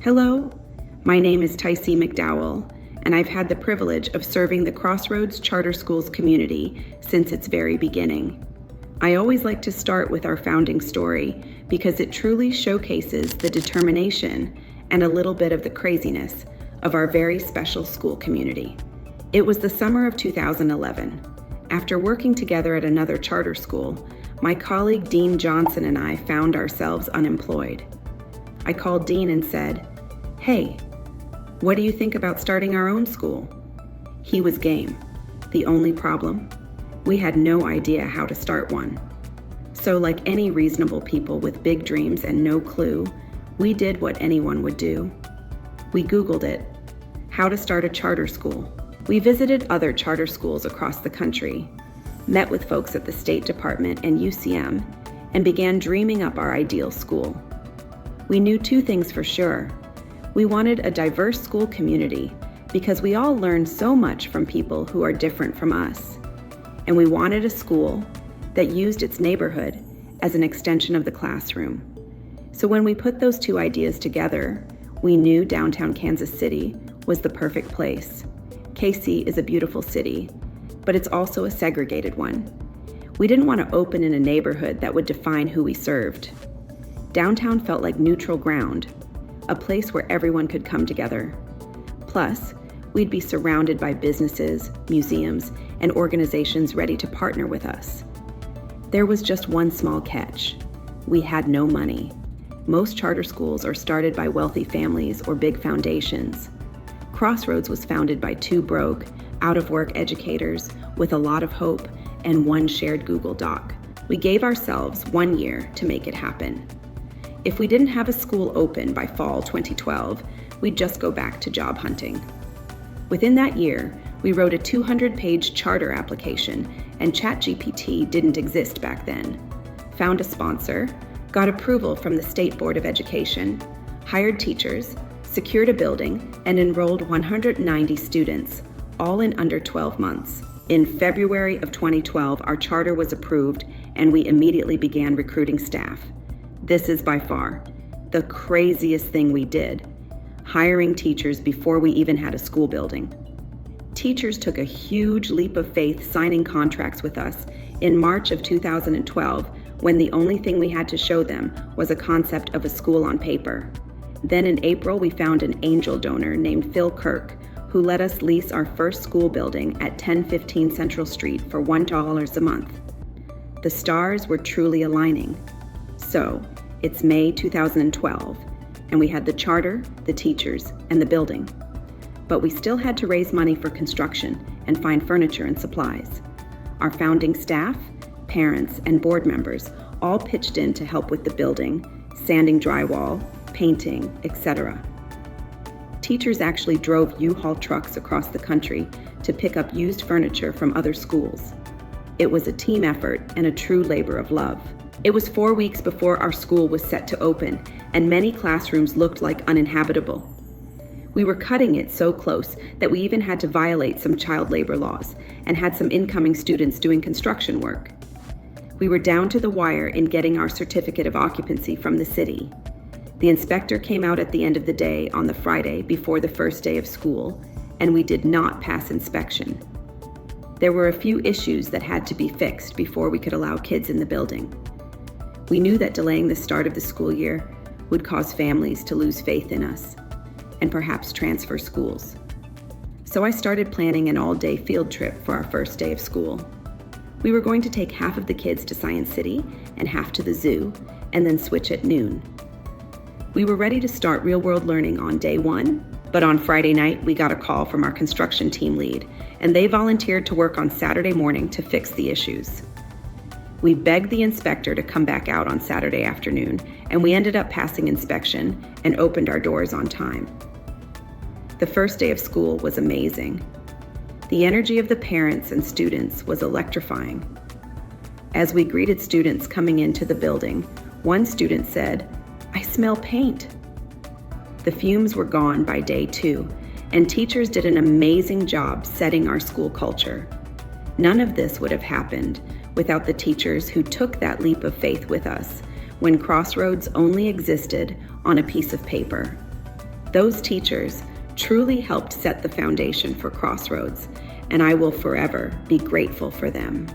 Hello, my name is Tysie McDowell, and I've had the privilege of serving the Crossroads Charter Schools community since its very beginning. I always like to start with our founding story because it truly showcases the determination and a little bit of the craziness of our very special school community. It was the summer of 2011. After working together at another charter school, my colleague Dean Johnson and I found ourselves unemployed. I called Dean and said, "Hey, what do you think about starting our own school?" He was game. The only problem? We had no idea how to start one. So like any reasonable people with big dreams and no clue, we did what anyone would do. We Googled it, how to start a charter school. We visited other charter schools across the country, met with folks at the State Department and UCM, and began dreaming up our ideal school. We knew two things for sure. We wanted a diverse school community because we all learn so much from people who are different from us. And we wanted a school that used its neighborhood as an extension of the classroom. So when we put those two ideas together, we knew downtown Kansas City was the perfect place. KC is a beautiful city, but it's also a segregated one. We didn't want to open in a neighborhood that would define who we served. Downtown felt like neutral ground, a place where everyone could come together. Plus, we'd be surrounded by businesses, museums, and organizations ready to partner with us. There was just one small catch. We had no money. Most charter schools are started by wealthy families or big foundations. Crossroads was founded by two broke, out-of-work educators with a lot of hope and one shared Google Doc. We gave ourselves 1 year to make it happen. If we didn't have a school open by fall 2012, we'd just go back to job hunting. Within that year, we wrote a 200-page charter application, and ChatGPT didn't exist back then. Found a sponsor, got approval from the State Board of Education, hired teachers, secured a building, and enrolled 190 students, all in under 12 months. In February of 2012, our charter was approved, and we immediately began recruiting staff. This is by far the craziest thing we did, hiring teachers before we even had a school building. Teachers took a huge leap of faith signing contracts with us in March of 2012, when the only thing we had to show them was a concept of a school on paper. Then in April, we found an angel donor named Phil Kirk, who let us lease our first school building at 1015 Central Street for $1 a month. The stars were truly aligning. So, it's May 2012, and we had the charter, the teachers, and the building. But we still had to raise money for construction and find furniture and supplies. Our founding staff, parents, and board members all pitched in to help with the building, sanding drywall, painting, etc. Teachers actually drove U-Haul trucks across the country to pick up used furniture from other schools. It was a team effort and a true labor of love. It was 4 weeks before our school was set to open, and many classrooms looked like uninhabitable. We were cutting it so close that we even had to violate some child labor laws and had some incoming students doing construction work. We were down to the wire in getting our certificate of occupancy from the city. The inspector came out at the end of the day on the Friday before the first day of school, and we did not pass inspection. There were a few issues that had to be fixed before we could allow kids in the building. We knew that delaying the start of the school year would cause families to lose faith in us and perhaps transfer schools. So I started planning an all-day field trip for our first day of school. We were going to take half of the kids to Science City and half to the zoo, and then switch at noon. We were ready to start real-world learning on day one, but on Friday night, we got a call from our construction team lead, and they volunteered to work on Saturday morning to fix the issues. We begged the inspector to come back out on Saturday afternoon, and we ended up passing inspection and opened our doors on time. The first day of school was amazing. The energy of the parents and students was electrifying. As we greeted students coming into the building, one student said, "I smell paint." The fumes were gone by day 2, and teachers did an amazing job setting our school culture. None of this would have happened without the teachers who took that leap of faith with us when Crossroads only existed on a piece of paper. Those teachers truly helped set the foundation for Crossroads, and I will forever be grateful for them.